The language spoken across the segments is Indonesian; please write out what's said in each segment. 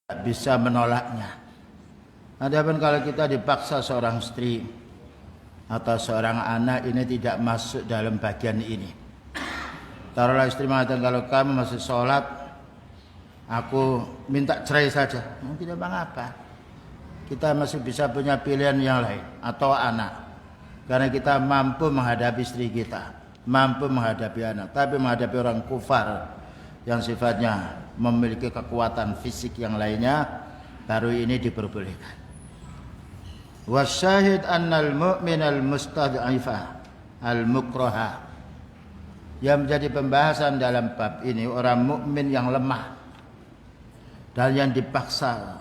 bisa menolaknya. Adapun kalau kita dipaksa seorang istri atau seorang anak, ini tidak masuk dalam bagian ini. Taruhlah istri mengatakan, kalau kamu masih sholat, aku minta cerai saja. Tidak mengapa. Kita masih bisa punya pilihan yang lain. Atau anak. Karena kita mampu menghadapi istri kita, mampu menghadapi anak. Tapi menghadapi orang kufar yang sifatnya memiliki kekuatan fisik yang lainnya, baru ini diperbolehkan. Wasyahid annal mu'min al-mustad'ifah al-mukraha. Yang menjadi pembahasan dalam bab ini, orang mukmin yang lemah dan yang dipaksa,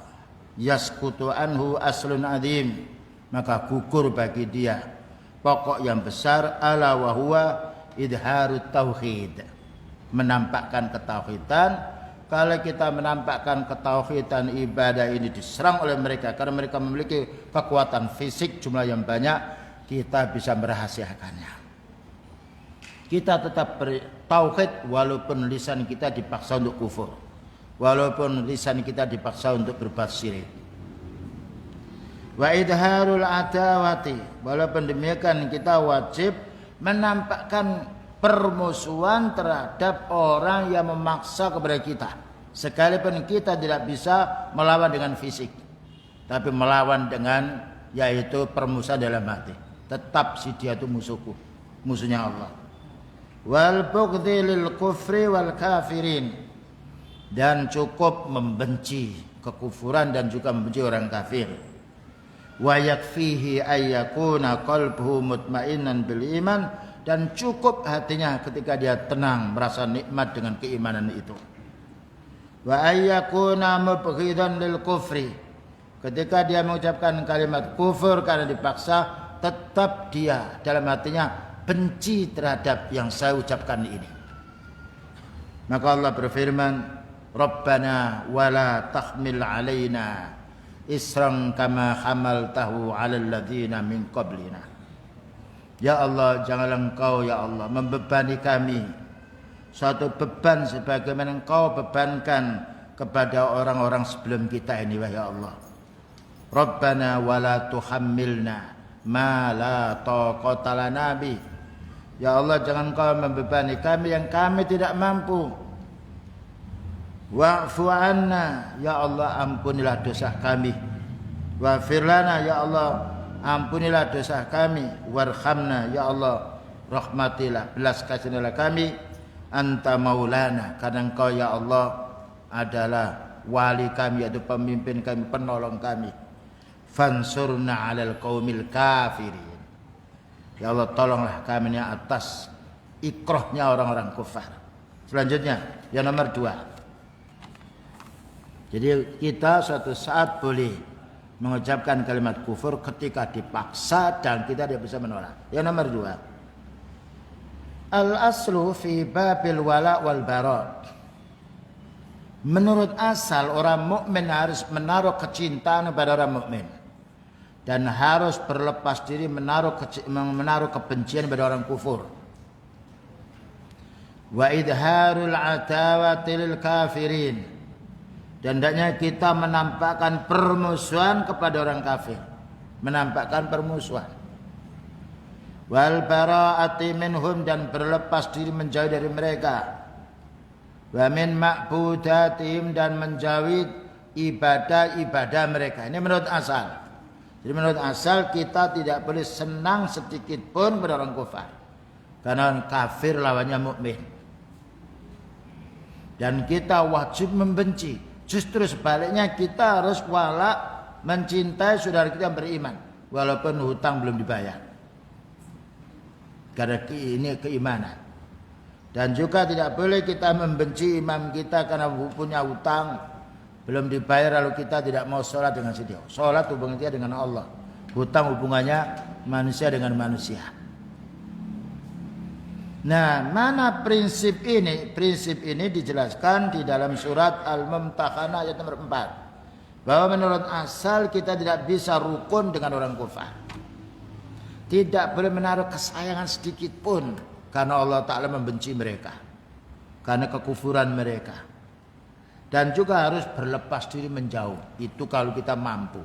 yaskutu anhu aslun azim, maka gugur bagi dia pokok yang besar, ala wa huwa idharut tauhid, menampakkan ketauhidan. Kalau kita menampakkan ketauhidan, ibadah ini diserang oleh mereka karena mereka memiliki kekuatan fisik jumlah yang banyak, kita bisa merahasiakannya. Kita tetap bertauhid walaupun lisan kita dipaksa untuk kufur, walaupun lisan kita dipaksa untuk berbuat syirik. Wa idharul adawati, walaupun demikian kita wajib menampakkan permusuhan terhadap orang yang memaksa kepada kita, sekalipun kita tidak bisa melawan dengan fisik, tapi melawan dengan yaitu permusuhan dalam hati. Tetap si dia itu musuhku, musuhnya Allah. Wal bughdhi lil kufri wal kafirin, dan cukup membenci kekufuran dan juga membenci orang kafir. Wa yakfihi ayyakuna qalbuhu mutmainnan bil iman, dan cukup hatinya ketika dia tenang merasa nikmat dengan keimanan itu. Wa ayyakuna mubghidan lil kufri, ketika dia mengucapkan kalimat kufur karena dipaksa, tetap dia dalam hatinya benci terhadap yang saya ucapkan ini. Maka Allah berfirman, Rabbana wala tahmil alaina isran kama hamaltahu alal ladzina min qablina. Ya Allah, janganlah Engkau ya Allah membebani kami suatu beban sebagaimana Engkau bebankan kepada orang-orang sebelum kita ini, ya Allah. Rabbana wala tuhammilna ma la taqata lana bi. Ya Allah, jangan Engkau membebani kami yang kami tidak mampu. Wa'fu anna, ya Allah ampunilah dosa kami. Wa'fir lana, ya Allah ampunilah dosa kami. Warhamna, ya Allah rahmatilah, belas kasihilah kami. Anta maulana, karena Engkau ya Allah adalah wali kami, yaitu pemimpin kami, penolong kami. Fansurna 'alal qaumil kafirin. Ya Allah, tolonglah kami ini atas ikrohnya orang-orang kufar. Selanjutnya, yang nomor 2. Jadi kita suatu saat boleh mengucapkan kalimat kufur ketika dipaksa dan kita tidak bisa menolak. Yang nomor 2. Al-aslu fi babil wala wal bara. Menurut asal, orang mukmin harus menaruh kecintaan kepada orang mukmin dan harus berlepas diri menaruh kebencian pada orang kufur. Wa idharul adawati lil kafirin, dan hendaknya kita menampakkan permusuhan kepada orang kafir, menampakkan permusuhan. Wal bara'ati minhum, dan berlepas diri menjauh dari mereka. Wa min ma'budatihim, dan menjauhi ibadah-ibadah mereka. Ini menurut asal. Jadi menurut asal kita tidak boleh senang sedikit pun pada orang kufar, karena orang kafir lawannya mukmin. Dan kita wajib membenci. Justru sebaliknya, kita harus wala, mencintai saudara kita yang beriman walaupun hutang belum dibayar, karena ini keimanan. Dan juga tidak boleh kita membenci imam kita karena punya hutang belum dibayar lalu kita tidak mau sholat dengan dia. Sholat hubungannya dengan Allah, hutang hubungannya manusia dengan manusia. Nah, mana prinsip ini? Prinsip ini dijelaskan di dalam surat Al-Mumtahanah ayat nomor 4. Bahwa menurut asal kita tidak bisa rukun dengan orang kufar. Tidak boleh menaruh kesayangan sedikit pun, karena Allah Ta'ala membenci mereka, karena kekufuran mereka. dan juga harus berlepas diri menjauh. Itu kalau kita mampu.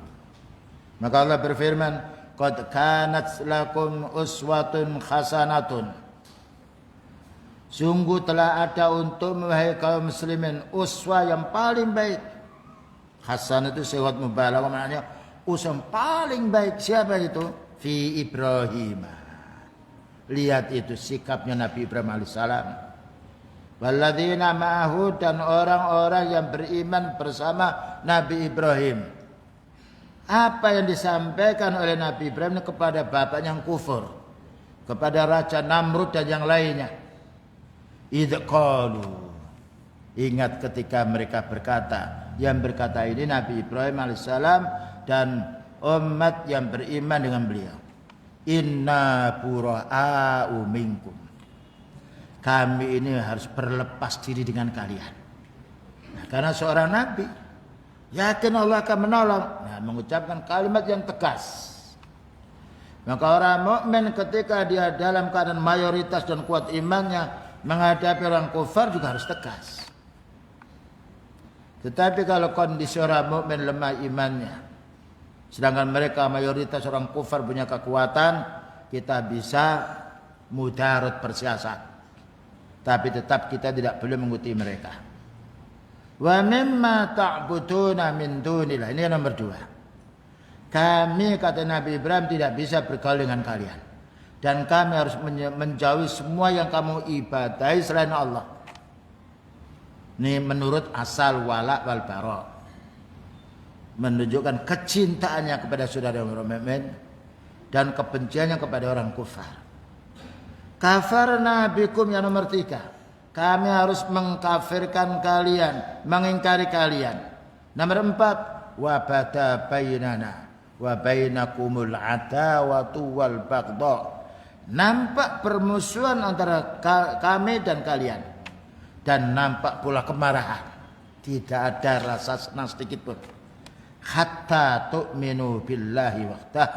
Maka Allah berfirman, qad kanat lakum uswatun hasanatun. Sungguh telah ada untuk wahai kaum muslimin uswah yang paling baik. Hasan itu sifat mubalaghah, maknanya uswah paling baik. Siapa itu? Fi Ibrahim. Lihat itu sikapnya Nabi Ibrahim alaihissalam. Walladzina ma'ahu, dan orang-orang yang beriman bersama Nabi Ibrahim. Apa yang disampaikan oleh Nabi Ibrahim kepada bapaknya yang kufur, kepada Raja Namrud dan yang lainnya. Idz qalu, ingat ketika mereka berkata, yang berkata ini Nabi Ibrahim alaihissalam dan umat yang beriman dengan beliau. Inna bura'a'u minkum, kami ini harus berlepas diri dengan kalian. Nah, karena seorang nabi yakin Allah akan menolong, nah, mengucapkan kalimat yang tegas. Maka orang mukmin ketika dia dalam keadaan mayoritas dan kuat imannya menghadapi orang kufar juga harus tegas. Tetapi kalau kondisi orang mukmin lemah imannya, sedangkan mereka mayoritas orang kufar punya kekuatan, kita bisa mudarat bersiasat. Tapi tetap kita tidak boleh mengikuti mereka. Wa mimma ta'buduna min dunillah. Ini yang nomor 2. Kami, kata Nabi Ibrahim, tidak bisa bergaul dengan kalian. Dan kami harus menjauhi semua yang kamu ibadahi selain Allah. Ini menurut asal wala wal bara. Menunjukkan kecintaannya kepada saudara orang mukmin dan kebenciannya kepada orang kufar. Kafarna bikum, yang nomor 3. Kami harus mengkafirkan kalian, mengingkari kalian. Nomor 4. Wa bada bainana wa bainakumul adawatu wal baghdha. Nampak permusuhan antara kami dan kalian. Dan nampak pula kemarahan. Tidak ada rasa senang sedikit pun. Hatta tu'minu billahi wahdah.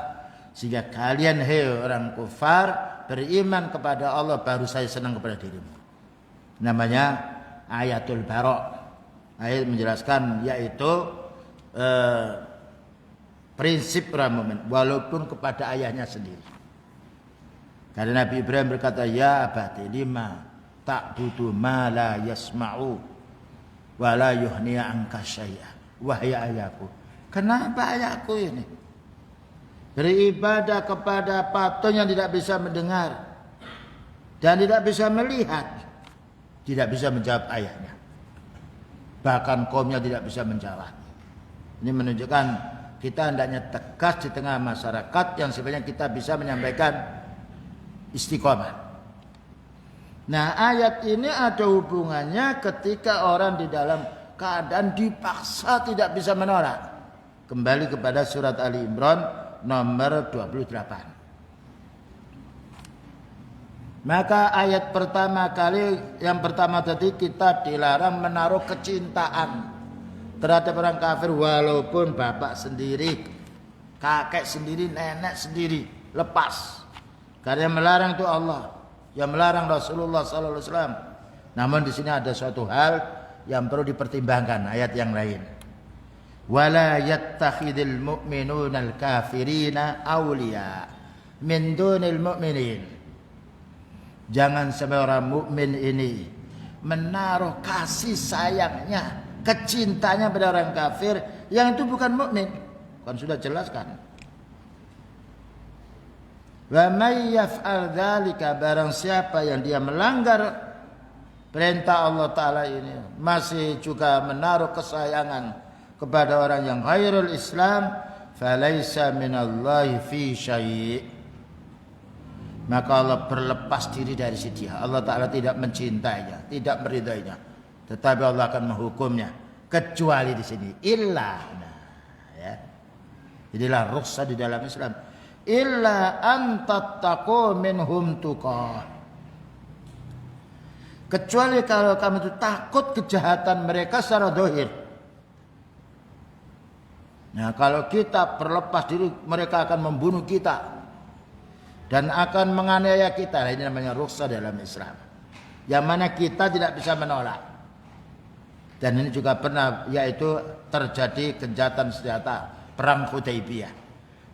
Sehingga kalian, hei orang kufar, beriman kepada Allah, baru saya senang kepada dirimu. Namanya ayatul bara'. Ayat menjelaskan yaitu prinsip orang mukmin walaupun kepada ayahnya sendiri. Karena Nabi Ibrahim berkata, ya abati lima ta'budu ma la yasma'u wa la yuhniya anka syai'a. Wahai ayahku, kenapa ayahku ini beribadah kepada patung yang tidak bisa mendengar dan tidak bisa melihat, tidak bisa menjawab ayahnya, bahkan kaumnya tidak bisa menjawab. Ini menunjukkan kita hendaknya tegas di tengah masyarakat yang sebenarnya kita bisa menyampaikan istiqomah. Nah, ayat ini ada hubungannya ketika orang di dalam keadaan dipaksa tidak bisa menolak. Kembali kepada surat Ali Imran nomor 28. Maka ayat pertama kali, yang pertama tadi, kita dilarang menaruh kecintaan terhadap orang kafir walaupun bapak sendiri, kakek sendiri, nenek sendiri, lepas. Karena yang melarang itu Allah, yang melarang Rasulullah SAW. Namun di sini ada suatu hal yang perlu dipertimbangkan, ayat yang lain. Wala yattakhidul mu'minuna al-kafirina awliya min dunil mu'minin. Jangan sampai orang mukmin ini menaruh kasih sayangnya, kecintanya pada orang kafir yang itu bukan mukmin. Kan sudah jelaskan. Wa may yaf'al dzalika, barang siapa yang dia melanggar perintah Allah Ta'ala ini, masih juga menaruh kesayangan kepada orang yang ghairul Islam, falaisa minallahi fi syai'. Maka Allah berlepas diri dari si dia. Allah Ta'ala tidak mencintainya, tidak meridainya, tetapi Allah akan menghukumnya. Kecuali di sini illa, nah, ya. Inilah rukhsah di dalam Islam. Illa an tattaqu minhum tuqah. Kecuali kalau kamu itu takut kejahatan mereka secara zahir. Nah, kalau kita berlepas diri, mereka akan membunuh kita dan akan menganiaya kita. Ini namanya rukhsah dalam Islam, yang mana kita tidak bisa menolak. Dan ini juga pernah yaitu terjadi gencatan senjata perang Hudaybiyah.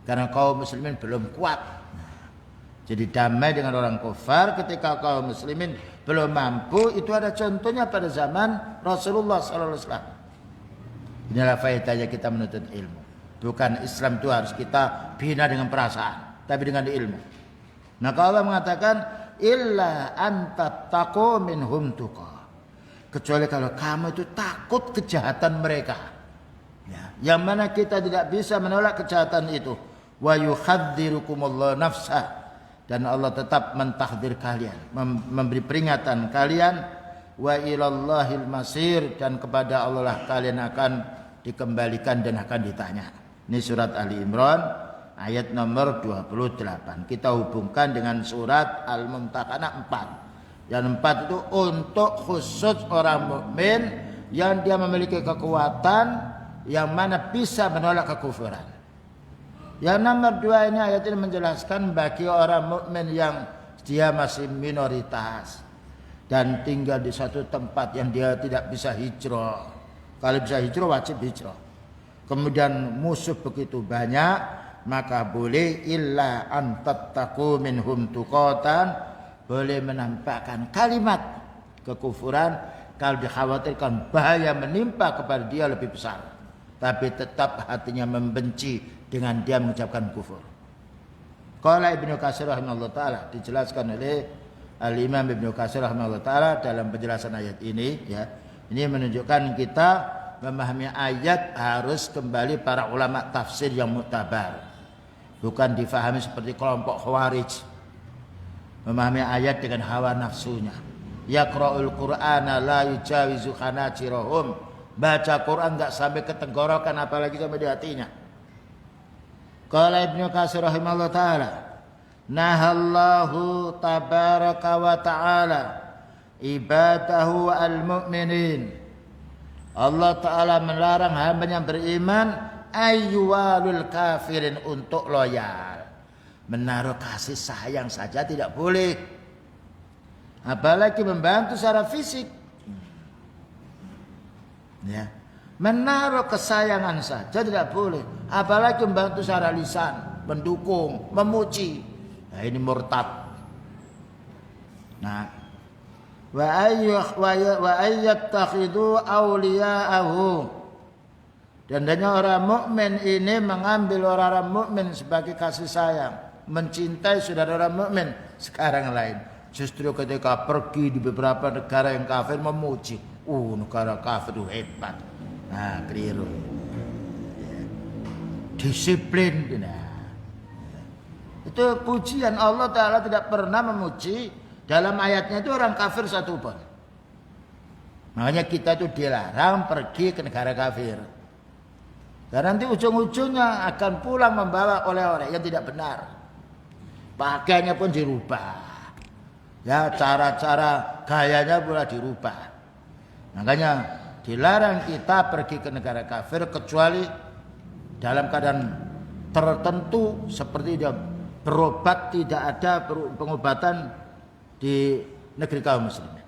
Karena kaum muslimin belum kuat. Jadi damai dengan orang kafir ketika kaum muslimin belum mampu, itu ada contohnya pada zaman Rasulullah SAW. Inilah faedahnya kita menuntut ilmu. Bukan Islam itu harus kita bina dengan perasaan, tapi dengan ilmu. Maka Allah mengatakan illa antattaqu minhum tuqa. Kecuali kalau kamu itu takut kejahatan mereka. Ya, yang mana kita tidak bisa menolak kejahatan itu. Wa yuhadzirukumullahu nafsa. Dan Allah tetap mentahdir kalian, memberi peringatan kalian. Wa ilallahil masir, dan kepada Allah lah kalian akan dikembalikan dan akan ditanya. Ini surat Ali Imran ayat nomor 28. Kita hubungkan dengan surat Al-Mumtahanah 4. Yang 4 itu untuk khusus orang mukmin yang dia memiliki kekuatan yang mana bisa menolak kekufuran. Yang nomor 2 ini ayat ini menjelaskan bagi orang mukmin yang dia masih minoritas dan tinggal di satu tempat yang dia tidak bisa hijrah. Kalau bisa hijrah wajib hijrah. Kemudian musuh begitu banyak, maka boleh illa antattaqu minhum tuqatan, boleh menampakkan kalimat kekufuran kalau dikhawatirkan bahaya menimpa kepada dia lebih besar. Tapi tetap hatinya membenci dengan dia mengucapkan kufur. Qala Ibnu Katsir rahimahullah taala, dijelaskan oleh Al-Imam Ibnu Katsir rahimahullah taala dalam penjelasan ayat ini, ya. Ini menunjukkan kita memahami ayat harus kembali para ulama tafsir yang muktabar. Bukan difahami seperti kelompok Khawarij. Memahami ayat dengan hawa nafsunya. Yaqra'ul Qur'ana la yujawizu khanajirahum. Baca Quran enggak sampai ke tenggorokan, apalagi sampai di hatinya. Qala Ibnu Katsir rahimahullah taala, nahallahu tabaraka wa ta'ala ibadahu al-mu'minin. Allah taala melarang hamba yang beriman ayyualul kafirin, untuk loyal. Menaruh kasih sayang saja tidak boleh. Apalagi membantu secara fisik. Ya, menaruh kesayangan saja tidak boleh, apalagi membantu secara lisan, mendukung, memuji. Nah, ini murtad. Nah, wa ayyattakhidhu awliya'ahu, dan hanya orang mukmin ini mengambil orang-orang mukmin sebagai kasih sayang, mencintai saudara orang mukmin. Sekarang lain, justru ketika pergi di beberapa negara yang kafir memuji. Negara kafir itu hebat. Nah, keliru. Disiplin. Nah, itu pujian. Allah Ta'ala tidak pernah memuji dalam ayatnya itu orang kafir satupun. Makanya kita itu dilarang pergi ke negara kafir. Dan nanti ujung-ujungnya akan pulang membawa oleh-oleh yang tidak benar. Pakaiannya pun dirubah. Ya, cara-cara gayanya pula dirubah. Makanya dilarang kita pergi ke negara kafir kecuali dalam keadaan tertentu, seperti dia berobat, tidak ada pengobatan di negeri kaum muslimin,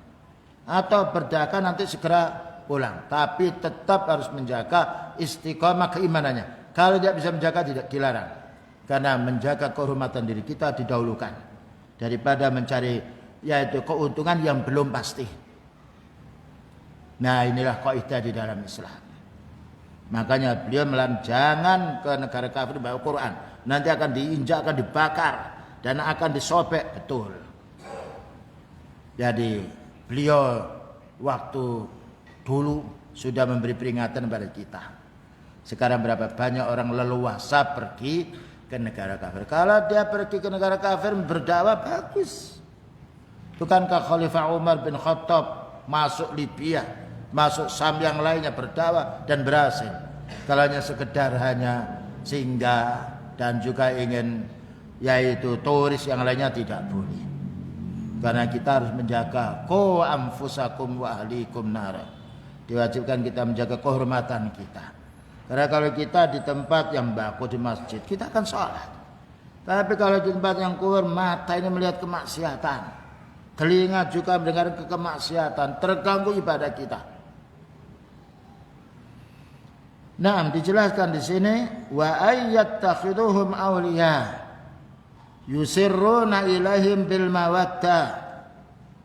atau berdagang nanti segera pulang, tapi tetap harus menjaga istiqomah keimanannya. Kalau tidak bisa menjaga, tidak dilarang, karena menjaga kehormatan diri kita didahulukan daripada mencari yaitu keuntungan yang belum pasti. Nah, inilah kaidah di dalam Islam. Makanya beliau melarang jangan ke negara kafir bawa Quran. Nanti akan diinjak, akan dibakar, dan akan disobek betul. Jadi beliau waktu dulu sudah memberi peringatan kepada kita. Sekarang berapa banyak orang leluasa pergi ke negara kafir. Kalau dia pergi ke negara kafir berdakwah bagus. Bukankah Khalifah Umar bin Khattab masuk Libya, masuk Sam yang lainnya berdakwah dan berhasil. Kalau hanya sekedar hanya singgah dan juga ingin yaitu turis yang lainnya tidak boleh. Karena kita harus menjaga qu anfusakum wa ahlikum nar. Diwajibkan kita menjaga kehormatan kita. Karena kalau kita di tempat yang baku di masjid, kita akan sholat. Tapi kalau di tempat yang kufur, mata ini melihat kemaksiatan, telinga juga mendengar kemaksiatan, terganggu ibadah kita. Nah, dijelaskan di sini wa ayyattakhiduhum awliya yusirruna ilaihim bil mawaddah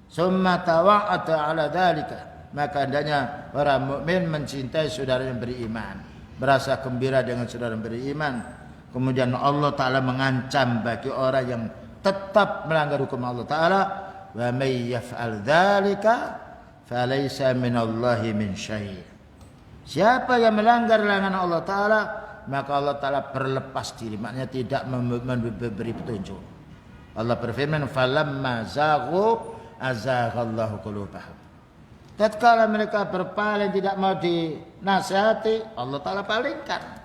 summa tawa'ata ala dzalika. Maka hendaknya orang mukmin mencintai saudara yang beriman, merasa gembira dengan saudara yang beriman. Kemudian Allah Ta'ala mengancam bagi orang yang tetap melanggar hukum Allah Ta'ala, wa may yaf'al dzalika falaysa minallahi min syai'. Siapa yang melanggar larangan Allah Ta'ala, maka Allah Ta'ala berlepas diri, maknanya tidak memberi petunjuk. Allah berfirman, falamma zaghu azaghallahu qulubahum. Tatkala mereka berpaling tidak mau dinasihati, Allah Ta'ala palingkan.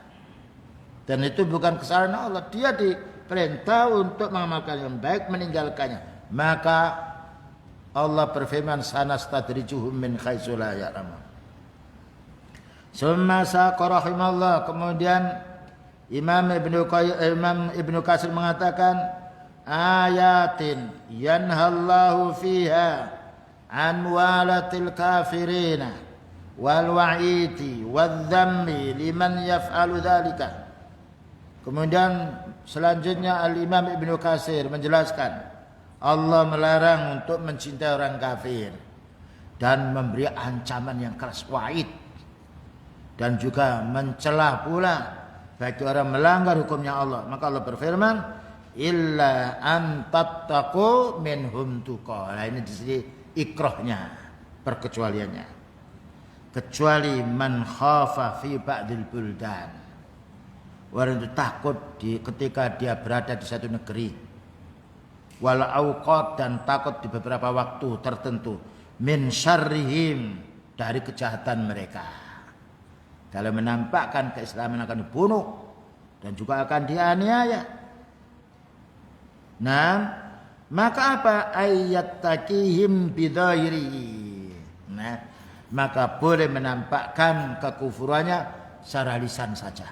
Dan itu bukan kesalahan Allah, dia diperintah untuk mengamalkan yang baik, meninggalkannya. Maka Allah berfirman, sanastadrijuhum min haitsu la ya'lamun. Summa saqa rahimallah. Kemudian Imam Ibnu Katsir mengatakan, ayatin yanhallahu fiha an walatil kafirina wal wa'iti wal dhammi liman yaf'alu dzalika. Kemudian selanjutnya Al-Imam Ibnu Katsir menjelaskan, Allah melarang untuk mencintai orang kafir dan memberi ancaman yang keras, wa'id, dan juga mencela pula bagi orang melanggar hukumnya Allah. Maka Allah berfirman, illa an tattaqu minhum tuqa. Nah, ini di sini ikrahnya, perkecualiannya. Kecuali man khafa fi ba'dil buldan. Orang itu takut ketika dia berada di satu negeri. Wal awqat, dan takut di beberapa waktu tertentu. Min syarrihim, dari kejahatan mereka. Kalau menampakkan keislaman akan dibunuh dan juga akan dianiaya. Nah, maka apa? Ayat takihim bidhairi. Nah, maka boleh menampakkan kekufurannya secara lisan saja.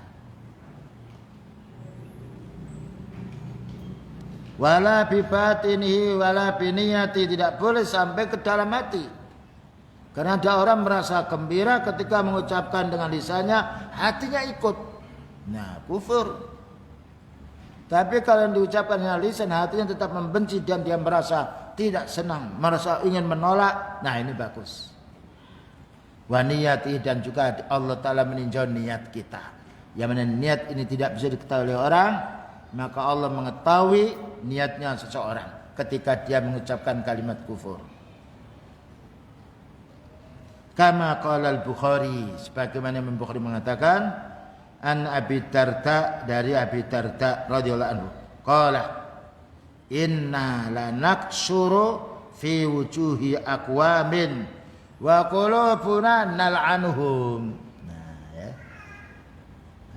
Wala bibatinihi wala biniyati, tidak boleh sampai ke dalam hati. Karena ada orang merasa gembira ketika mengucapkan dengan lisannya, hatinya ikut. Nah, kufur. Tapi kalau yang diucapkan dengan lisan, hatinya tetap membenci dan dia merasa tidak senang, merasa ingin menolak. Nah, ini bagus. Wa niyati, dan juga Allah Ta'ala meninjau niat kita. Yang mana niat ini tidak bisa diketahui oleh orang, maka Allah mengetahui niatnya seseorang ketika dia mengucapkan kalimat kufur. Kama qala al-Bukhari, sebagaimana Imam Bukhari mengatakan, an Abi Darda, dari Abi Darda radhiyallahu anhu, qala inna lanaksuru fi wujuhi aqwamin wa qulubuna nal'anuhum. Nah, ya.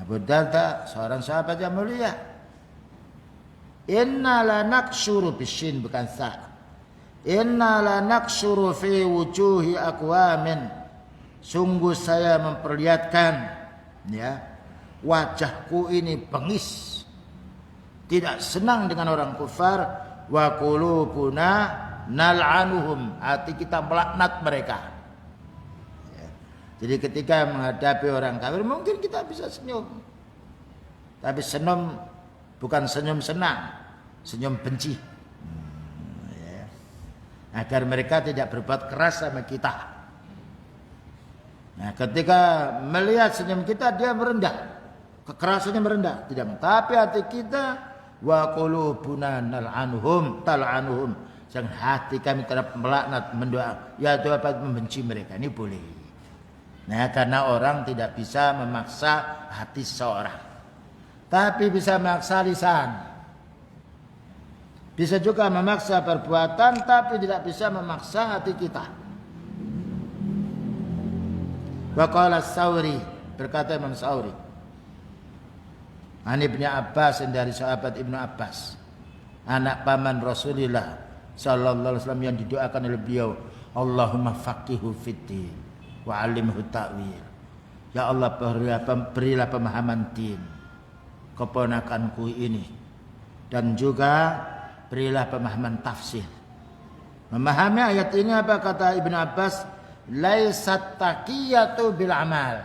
Abu Darda seorang sahabat yang mulia. Inna lanaksuru bisyin, bukan sa. Inna lanaksuru fi wujuhi aqwamin, sungguh saya memperlihatkan, ya, wajahku ini bengis, tidak senang dengan orang kufar. Wa qulubuna nal'anuhum, hati kita melaknat mereka. Ya. Jadi ketika menghadapi orang kafir mungkin kita bisa senyum, tapi senyum bukan senyum senang, senyum benci. Agar mereka tidak berbuat keras sama kita. Nah, ketika melihat senyum kita, dia merendah, kekerasannya merendah, tidak. Tapi hati kita, wa qulubuna nal'anuhum tal'anuhum, yang hati kami terhadap melaknat, mendoa, ya dapat membenci mereka. Ini boleh. Nah, karena orang tidak bisa memaksa hati seseorang, tapi bisa memaksa lisan. Bisa juga memaksa perbuatan, tapi tidak bisa memaksa hati kita. Wa qala Tsauri, berkata Imam Tsauri, An Ibnu Abbas, dari sahabat Ibnu Abbas, anak paman Rasulullah sallallahu alaihi wasallam, yang didoakan oleh beliau, Allahumma faqihu fiddin wa 'allimhu ta'wil. Ya Allah, berilah pemahaman din keponakanku ini, dan juga berilah pemahaman tafsir. Memahami ayat ini apa kata Ibnu Abbas? Laisat taqiyatu bil amal.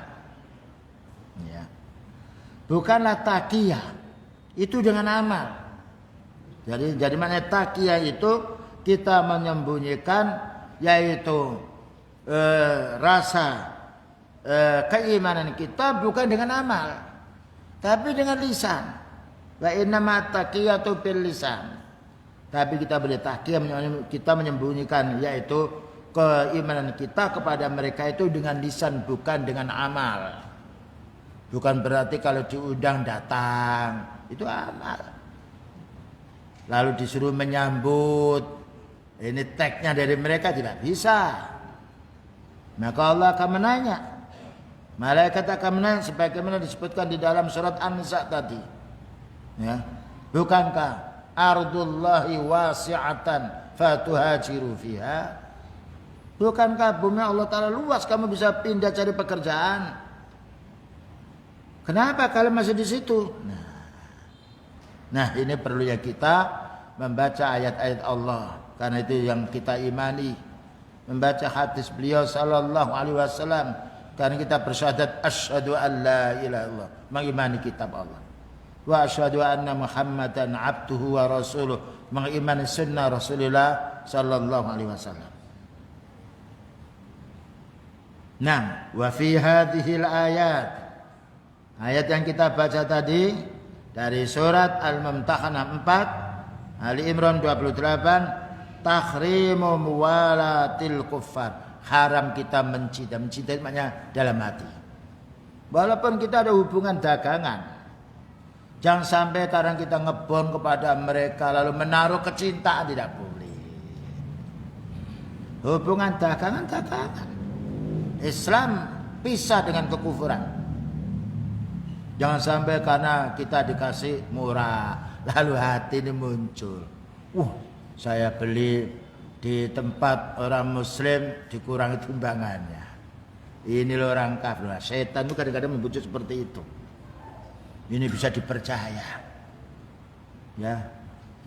bukanlah taqiyah. Itu dengan amal. Jadi makna taqiyah itu kita menyembunyikan yaitu rasa keimanan kita bukan dengan amal, tapi dengan lisan. Wa innama taqiyatu bil lisan. Tapi kita boleh taqiyah, kita menyembunyikan yaitu keimanan kita kepada mereka itu dengan lisan, bukan dengan amal. Bukan berarti kalau diundang datang, itu amal. Lalu disuruh menyambut, ini tagnya dari mereka tidak bisa. Maka Allah akan menanya. Malaikat akan menanya sebagaimana disebutkan di dalam surat An-Nisa tadi. Ya. Bukankah ardullahi wasi'atan fatuhajiru fiha? Bukankah bumi Allah Ta'ala luas, kamu bisa pindah cari pekerjaan? Kenapa kalian masih di situ? Nah, ini perlunya kita membaca ayat-ayat Allah. Karena itu yang kita imani. Membaca hadis beliau sallallahu alaihi wasallam. Karena kita bersyahadat asyhadu an la ilaha illallah, mengimani kitab Allah. Wa asyhadu anna Muhammadan abduhu wa rasuluh, mengimani sunnah Rasulullah sallallahu alaihi wasallam. Nah, wa fi hadhil ayat. Ayat yang kita baca tadi dari surat Al-Mumtahanah 4, Ali Imran 28, tahrimu muwalatil kuffar. Haram kita mencintai. Mencintai maknanya dalam hati. Walaupun kita ada hubungan dagangan, jangan sampai kadang kita ngebon kepada mereka lalu menaruh kecintaan, tidak boleh. Hubungan dagangan. Islam pisah dengan kekufuran. Jangan sampai karena kita dikasih murah lalu hati ini muncul. Saya beli di tempat orang muslim dikurangi timbangannya. Ini loh orang kafir. Setan itu kadang-kadang membujuk seperti itu. Ini bisa dipercaya. Ya,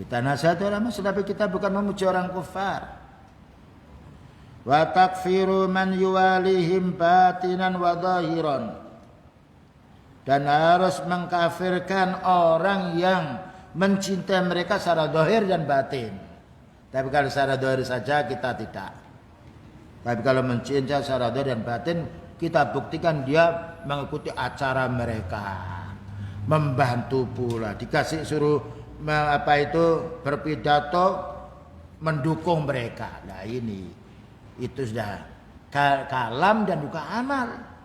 kita nasihati orang muslim, tapi kita bukan memuji orang kufar. Wa takfiru man yuwalihim batinan wa zahiran. Dan harus mengkafirkan orang yang mencintai mereka secara zahir dan batin. Tapi kalau secara zahir saja kita tidak. Tapi kalau mencintai secara zahir dan batin, kita buktikan dia mengikuti acara mereka, membantu pula, dikasih suruh berpidato, mendukung mereka. Nah ini itu sudah kalam dan juga amal.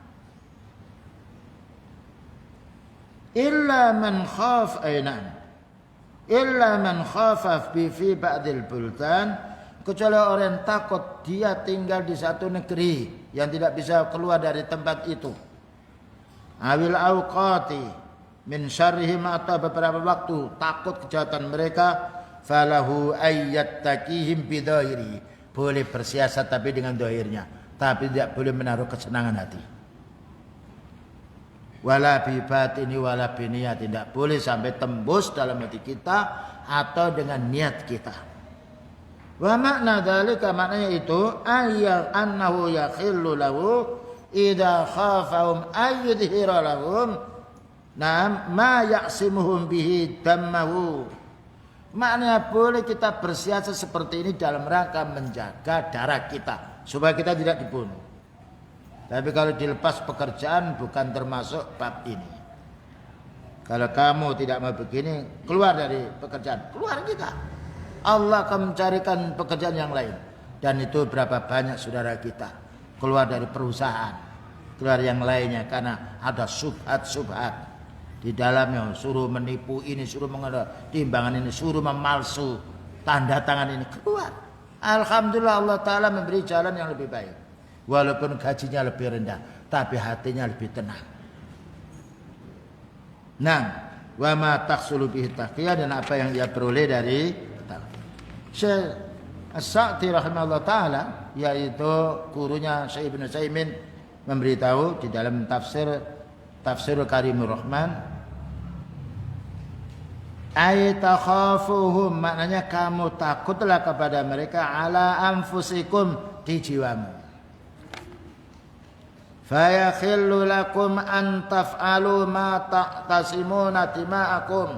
Illa man khafaf fi ba'dil buldan, kecuali orang yang takut dia tinggal di satu negeri yang tidak bisa keluar dari tempat itu. Awil awqati min syarrihim, atau beberapa waktu takut kejahatan mereka, falahu ayyattaqihim bidhahiri, boleh bersiasat tapi dengan dohirnya, tapi tidak boleh menaruh kesenangan hati. Wala bi batini wala bi niyat, tidak boleh sampai tembus dalam hati kita atau dengan niat kita. Wa makna dzalika, maknanya itu ayat annahu yakhillu lahu idza khafahum ayyudhira lahum ma ya'simuhum bihi dammahu. Maknanya boleh kita bersiasat seperti ini dalam rangka menjaga darah kita supaya kita tidak dibunuh. Tapi kalau dilepas pekerjaan bukan termasuk bab ini. Kalau kamu tidak mau begini, keluar dari pekerjaan, keluar kita. Allah akan mencarikan pekerjaan yang lain. Dan itu berapa banyak saudara kita keluar dari perusahaan, keluar yang lainnya karena ada subhat di dalamnya, suruh menipu ini, suruh mengenal timbangan ini, suruh memalsu tanda tangan ini, keluar. Alhamdulillah Allah Ta'ala memberi jalan yang lebih baik. Walaupun gajinya lebih rendah, tapi hatinya lebih tenang. Nah, wa ma tahsulu bihi taqiyah, dan apa yang dia peroleh dari Syekh As-Sa'di rahimahullah taala, yaitu gurunya Syekh Ibnu Utsaimin, memberitahu di dalam Tafsirul Karimur Rahman, ay takhafuhum, maknanya kamu takutlah kepada mereka, ala anfusikum, di jiwamu. Fayakhillu lakum an taf'alu ma ta'tasimuna dima'akum.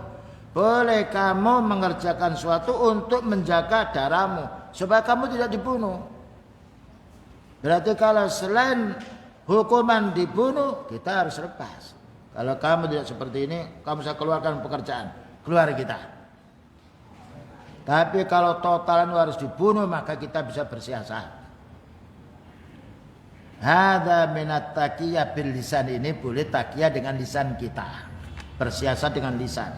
Boleh kamu mengerjakan suatu untuk menjaga darahmu supaya kamu tidak dibunuh. Berarti kalau selain hukuman dibunuh, kita harus lepas. Kalau kamu tidak seperti ini, kamu saya keluarkan pekerjaan, keluar kita. Tapi kalau totalan harus dibunuh, maka kita bisa bersiasat. Hadza minat taqiyah bil lisan, ini boleh taqiyah dengan lisan kita. Bersiasat dengan lisan.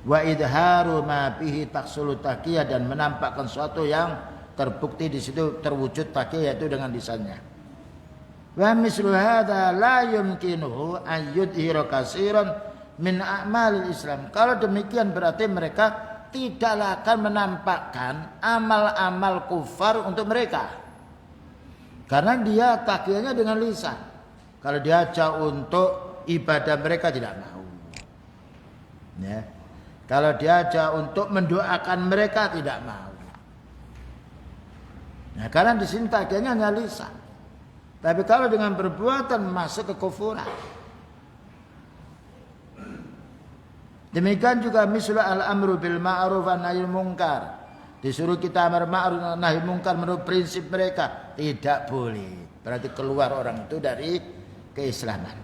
Wa idharu ma bihi tahsulu taqiyah, dan menampakkan sesuatu yang terbukti di situ terwujud taqiyah, yaitu dengan lisannya. Wa mislu hadza la yumkinuhu an yudhira katsiran min a'malil Islam. Kalau demikian berarti mereka tidaklah akan menampakkan amal-amal kufar untuk mereka. Karena dia taqiyahnya dengan lisan. Kalau diajak untuk ibadah mereka tidak mau. Ya. Kalau diajak untuk mendoakan mereka tidak mau. Nah, karena di sini taqiyahnya hanya lisan. Tapi kalau dengan perbuatan masuk ke kufuran. Demikian juga misal al-amru bil ma'ruf wa nahyil munkar. Disuruh kita amar ma'ruf nahi munkar menurut prinsip mereka, tidak boleh. Berarti keluar orang itu dari keislaman.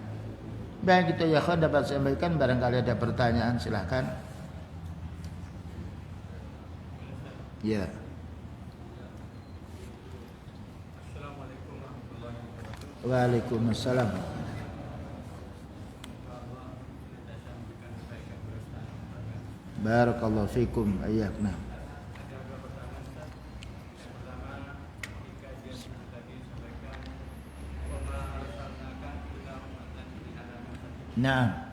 Baik, itu ya kawan dapat saya sampaikan. Barangkali ada pertanyaan, silakan. Ya. Assalamualaikum warahmatullahi wabarakatuh. Waalaikumsalam. Barakallahu fikum ayyakna. Nah,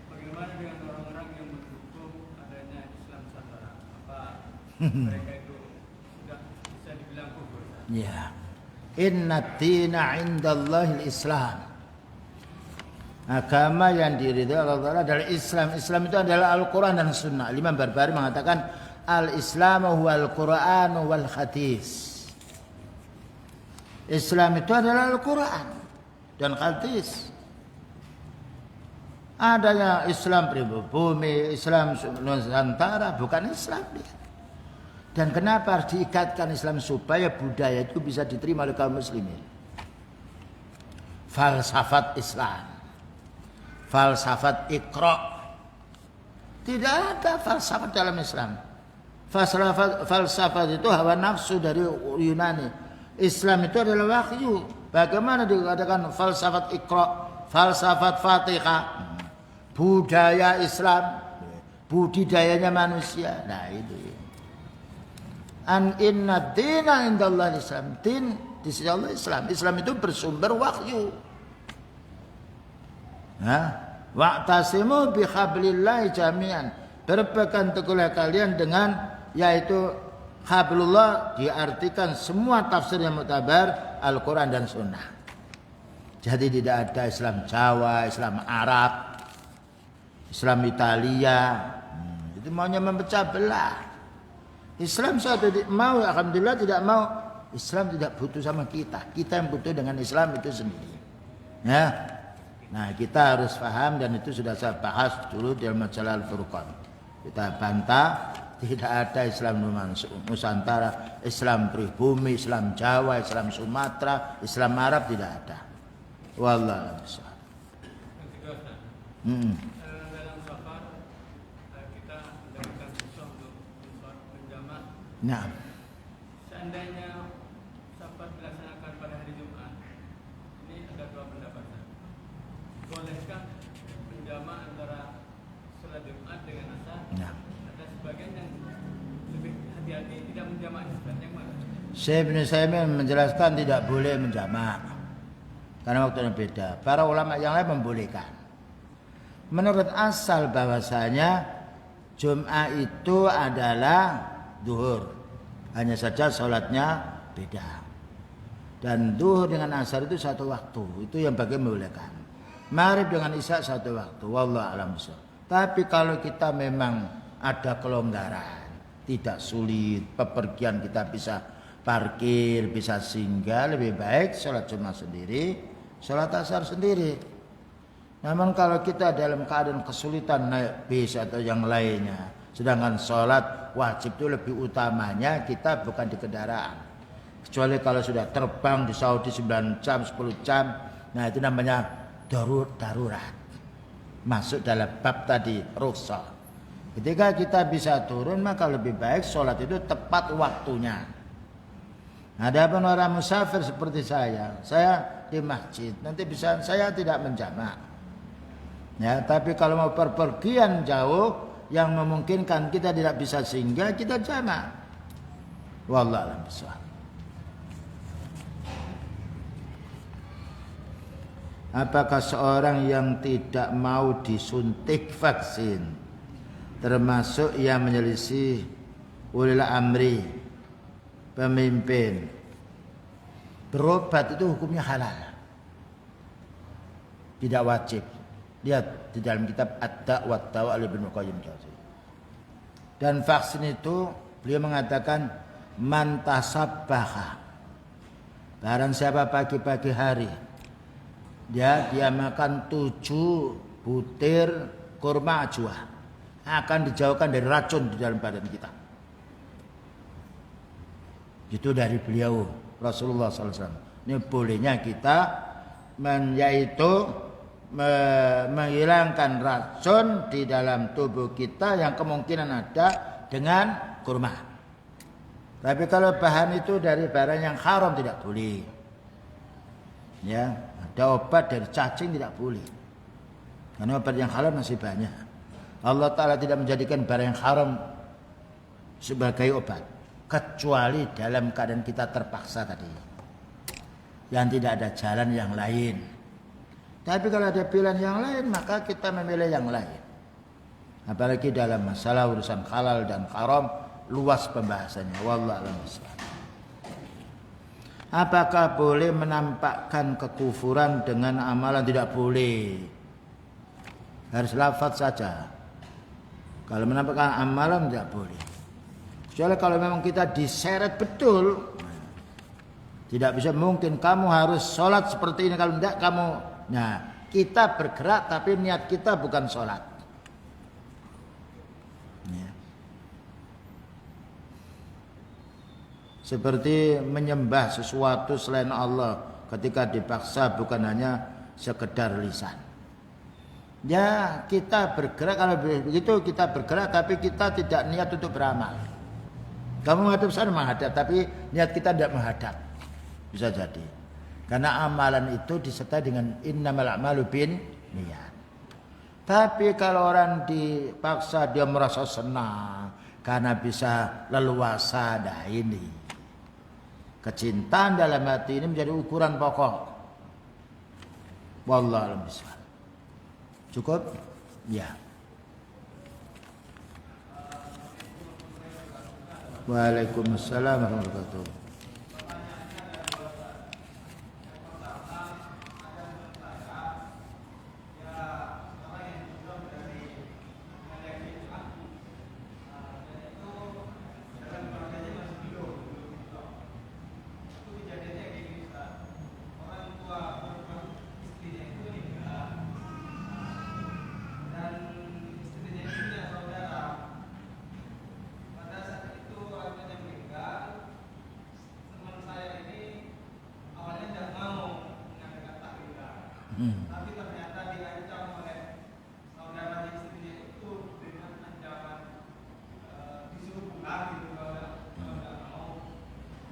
Bagaimana dengan orang-orang yang mendukung adanya Islam Nusantara? Apa mereka itu sudah bisa dibilang kufur? ya. Inna dina indallahil Islam. Agama yang diridhai Allah adalah Islam. Islam itu adalah Al-Quran dan Sunnah. Imam Barbari mengatakan Al-Islamu huwal Qur'anu wal hadis. Islam itu adalah Al-Quran dan hadis. Adanya Islam pribumi, Islam Nusantara, bukan Islam dia. Dan kenapa harus diikatkan Islam? Supaya budaya itu bisa diterima oleh kaum muslimin. Falsafat Islam, falsafat Iqra. Tidak ada falsafat dalam Islam. Falsafat itu hawa nafsu dari Yunani. Islam itu adalah wahyu. Bagaimana dikatakan falsafat Iqra, falsafat Fatihah? Budaya Islam, budidayanya manusia. Nah itu. An inna dina indallah Islam. Din di sisi Allah Islam. Islam itu bersumber wahyu. Nah, wa'tasimu bihablillah jami'an. Berpegang teguhlah kalian dengan, yaitu hablullah, diartikan semua tafsir yang mutabar Al-Quran dan Sunnah. Jadi tidak ada Islam Jawa, Islam Arab, Islam Italia, itu maunya memecah belah. Islam saya tidak mau, alhamdulillah tidak mau. Islam tidak butuh sama kita. Kita yang butuh dengan Islam itu sendiri. Ya. Nah, kita harus paham, dan itu sudah saya bahas dulu dalam masalah Al-Furqan. Kita bantah tidak ada Islam Nusantara, Islam pribumi, Islam Jawa, Islam Sumatera, Islam Arab, tidak ada. Wallahu a'lam. Nah, seandainya sapat dilaksanakan pada hari Jumat, ini ada dua pendapat. Bolehkah menjama antara sholat Jumat dengan asar? nah. Ada sebagian yang lebih hati-hati tidak menjamaknya. Yang mana? Syekh Ibnu Utsaimin menjelaskan tidak boleh menjamak karena waktunya beda. Para ulama yang lain membolehkan. Menurut asal bahwasanya Jumat itu adalah duhur, hanya saja sholatnya beda. Dan duhur dengan asar itu satu waktu, itu yang bagi membolehkan. Maghrib dengan isya satu waktu, wallahu a'lam bishawab. Tapi kalau kita memang ada kelonggaran, tidak sulit, pepergian kita bisa parkir, bisa singgah, lebih baik sholat Jumat sendiri, sholat asar sendiri. Namun kalau kita dalam keadaan kesulitan naik bis atau yang lainnya, sedangkan sholat wajib itu lebih utamanya kita bukan di kendaraan. Kecuali kalau sudah terbang di Saudi 9 jam, 10 jam, nah itu namanya darurat. Masuk dalam bab tadi, rukhsah. Ketika kita bisa turun, maka lebih baik sholat itu tepat waktunya. Adapun orang musafir seperti saya di masjid, nanti bisa saya tidak menjamak. Ya, tapi kalau mau perpergian jauh yang memungkinkan kita tidak bisa singgah, kita jamak. Wallahu a'lam bishawab. Apakah seorang yang tidak mau disuntik vaksin termasuk yang menyelisih ulil amri pemimpin, berobat itu hukumnya halal, tidak wajib. Lihat di dalam kitab Ad-Da' wa Dawa Ibnu Qayyim. Dan vaksin itu beliau mengatakan man tasabbaha, barang siapa pagi-pagi hari dia makan 7 butir kurma ajwa, akan dijauhkan dari racun di dalam badan kita. Itu dari beliau Rasulullah SAW. Ini bolehnya kita yaitu menghilangkan racun di dalam tubuh kita yang kemungkinan ada dengan kurma. Tapi kalau bahan itu dari barang yang haram tidak boleh. Ya, ada obat dari cacing tidak boleh. Karena obat yang halal masih banyak. Allah Ta'ala tidak menjadikan barang yang haram sebagai obat, kecuali dalam keadaan kita terpaksa tadi, yang tidak ada jalan yang lain. Tapi kalau ada pilihan yang lain, maka kita memilih yang lain. Apalagi dalam masalah urusan halal dan haram, luas pembahasannya. Wallahu a'lam bishawab. Apakah boleh menampakkan kekufuran dengan amalan? Tidak boleh. Harus lafaz saja. Kalau menampakkan amalan tidak boleh. Kecuali kalau memang kita diseret betul. Tidak bisa mungkin kamu harus sholat seperti ini. Kalau tidak kamu... Nah, kita bergerak tapi niat kita bukan sholat. Ya. Seperti menyembah sesuatu selain Allah ketika dipaksa, bukan hanya sekedar lisan. Ya, kita bergerak, kalau begitu kita bergerak tapi kita tidak niat untuk beramal. Kamu menghadap sana menghadap, tapi niat kita tidak menghadap. Bisa jadi. Karena amalan itu disertai dengan innamal a'malu bin niat. Tapi kalau orang dipaksa dia merasa senang karena bisa leluasa, dah ini. Kecintaan dalam hati ini menjadi ukuran pokok. Wallahu a'lam bishawab. Cukup? Ya. Waalaikumsalam warahmatullahi wabarakatuh. Tapi ternyata diancam oleh saudara istrinya itu dengan ancaman disuruh pulang gitu kalau nggak mau.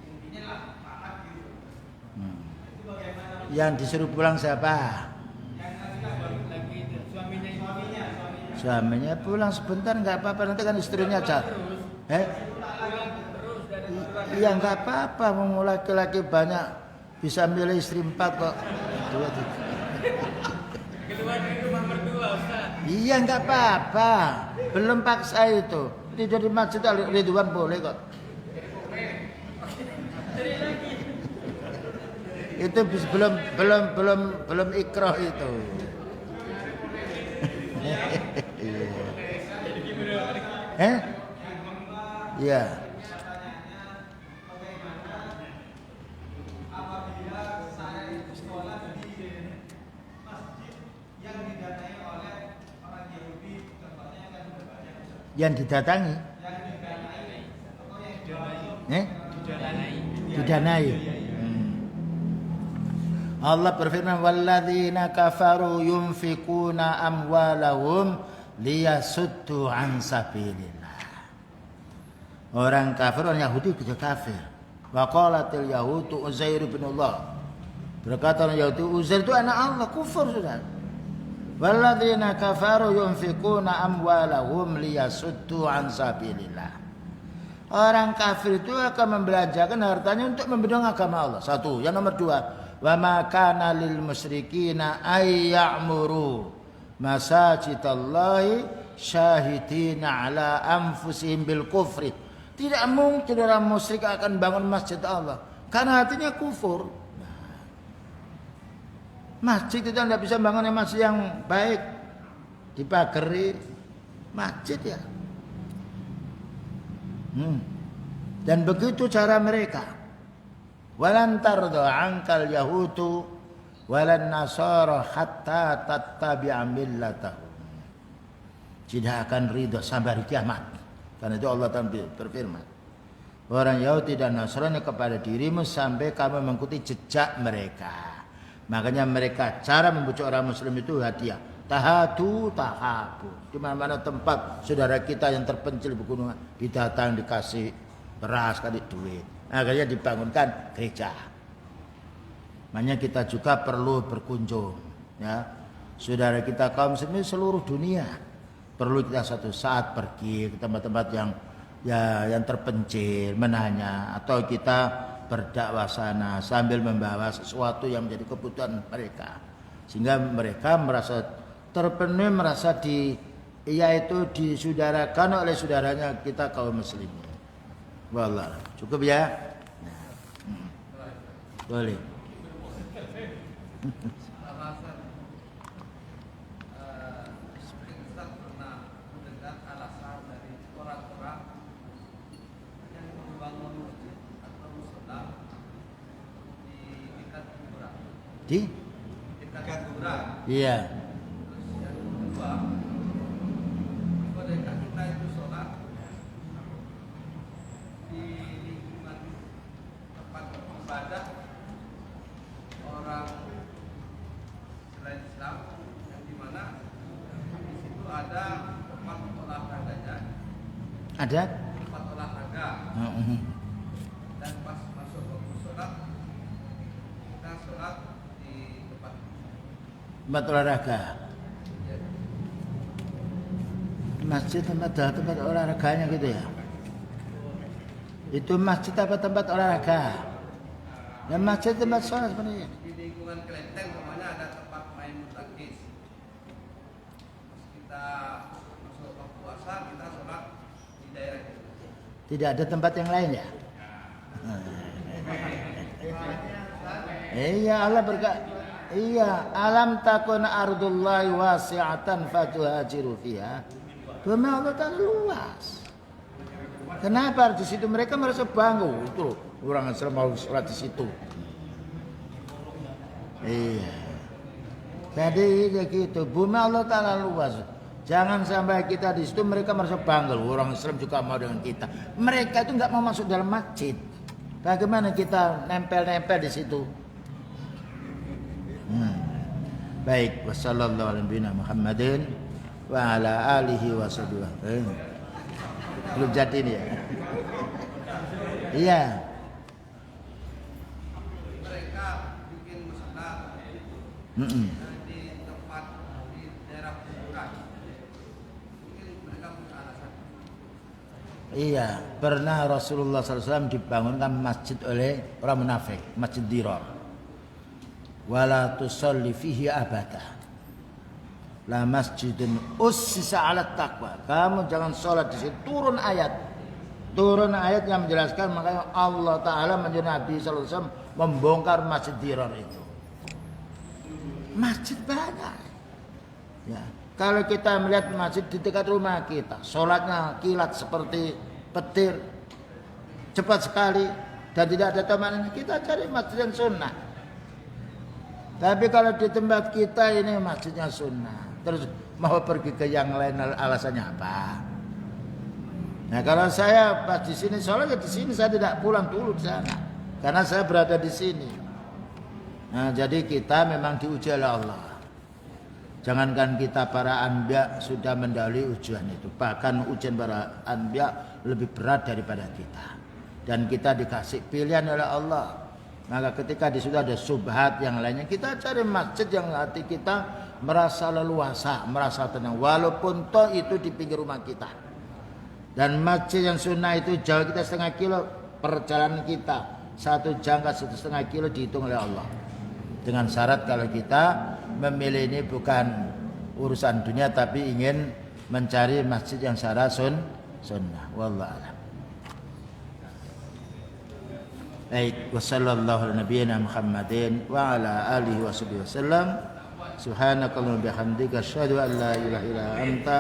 Intinya lah pakat gitu. Itu bagaimana? Yang disuruh pulang siapa? Yang tadi kan balik lagi suaminya. Suaminya pulang sebentar nggak apa-apa, nanti kan istrinya cat. Iya nggak apa-apa, mau laki-laki banyak bisa milih istri 4 kok. Dua, tiga. Keluar dari rumah mertua, Ustaz. Iya nggak apa-apa, belum paksa itu. Tidur di masjid Ridwan boleh kok. Itu belum ikrah itu. Iya. yang didatangi, didanai. Allah berfirman, walladzina kafaru yunfikuna amwalahum liyasuddu an sabilillah. Orang kafir, orang Yahudi juga kafir. Wa qalatil yahudu Uzair bin Allah. Berkata orang Yahudi, Uzair itu anak Allah, kufur sudah. Walladzina kafaru yunfikuna amwalahum liyasuddu an sabilillah. Orang kafir itu akan membelanjakan hartanya untuk membedong agama Allah. Satu. Yang nomor dua, wa ma kana lil musyrikina ay ya'muru masajidallahi syahidina ala anfusihim bil kufri. Tidak mungkin orang musyrik akan bangun masjid Allah karena hatinya kufur. Masjid itu tidak bisa bangun masjid yang baik, dipagari masjid ya. Dan begitu cara mereka. Walan tarda ankal yahudu walan nasara hatta tattabi'a millatahum. Tidak akan ridha sampai hari kiamat. Karena itu Allah berfirman, orang Yahudi dan Nasrani kepada dirimu sampai kamu mengikuti jejak mereka. Makanya mereka cara membujuk orang Muslim itu hadiah. Tahadu tahabu. Di mana-mana tempat saudara kita yang terpencil di pegunungan didatang dikasih beras, kasih duit. Akhirnya dibangunkan gereja. Makanya kita juga perlu berkunjung, ya. Saudara kita kaum muslimin seluruh dunia perlu kita suatu saat pergi ke tempat-tempat yang terpencil, menanya, atau kita berdakwah sana sambil membawa sesuatu yang menjadi kebutuhan mereka, sehingga mereka merasa terpenuhi, merasa yaitu disaudarakan oleh saudaranya kita kaum muslimin. Wallah, cukup ya? Boleh. Di? Dekat kuburan. Iya. Terus yang kedua, ketika kita itu sholat di lingkungan tempat ibadah orang selain Islam, yang dimana di situ ada tempat olahraganya. Ada? Tempat olahraga. Dan pas masuk waktu sholat, kita sholat tempat olahraga. Masjid tempat olahraganya gitu ya. Itu masjid apa tempat olahraga? Dan masjid tempat sholat sebenarnya. Di lingkungan kelenteng namanya ada tempat main bulu tangkis. Kita masuk waktu puasa kita sholat di daerah itu. Tidak ada tempat yang lain ya? Iya, Allah berkata. Iya, alam takun ardullahi wasi'atan fatuhajiru fiha. Bumi Allah Ta'ala luas. Kenapa di situ mereka merasa bangga? Itu orang Islam mau sholat di situ. Iya. Jadi gitu. Bumi Allah Ta'ala luas. Jangan sampai kita di situ mereka merasa bangga. Orang Islam juga mau dengan kita. Mereka itu nggak mau masuk dalam masjid. Bagaimana kita nempel-nempel di situ? Baik, wassallallahu ala nabiyina Muhammadin wa ala alihi wasahbihi. Belum jadi ini ya. Iya. Mereka bikin musala di tempat di daerah kuburan. Mungkin mereka punya alasan. Iya, pernah Rasulullah SAW dibangunkan masjid oleh orang munafik, Masjid Dirar. Wala tusalli fihi abada. La masjidun ussisa 'ala taqwa. Kamu jangan sholat di situ. Turun ayat yang menjelaskan, makanya Allah Ta'ala menjadi Nabi sallallahu alaihi wasallam membongkar Masjid Dirar itu. Masjid banyak. Ya, kalau kita melihat masjid di dekat rumah kita, sholatnya kilat seperti petir, cepat sekali dan tidak ada teman, kita cari masjid yang sunnah. Tapi kalau di tempat kita ini masjidnya sunnah, terus mau pergi ke yang lain alasannya apa? Nah kalau saya pas di sini sholat ya di sini, saya tidak pulang dulu di sana karena saya berada di sini. Nah jadi kita memang diuji oleh Allah. Jangankan kita para anbiya sudah mendahului ujian itu, bahkan ujian para anbiya lebih berat daripada kita. Dan kita dikasih pilihan oleh Allah. Maka ketika di situ ada subhat yang lainnya, kita cari masjid yang hati kita merasa leluasa, merasa tenang, walaupun toh itu di pinggir rumah kita. Dan masjid yang sunnah itu jauh kita 0,5 kilo, perjalanan kita 1 jangka 1,5 kilo dihitung oleh Allah. Dengan syarat kalau kita memilih ini bukan urusan dunia tapi ingin mencari masjid yang secara sunnah. Wallahu a'lam. Baik, wassallallahu ala nabiyyina Muhammadin wa ala alihi wasallam. Subhanakallahumma bihamdika asyhadu an la ilaha illa anta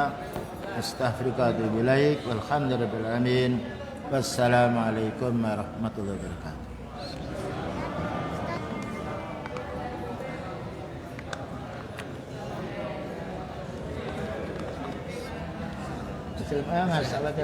astaghfiruka wa atubu ilaik. Walhamdulillahil alamin. Wassalamualaikum warahmatullahi wabarakatuh. Masalah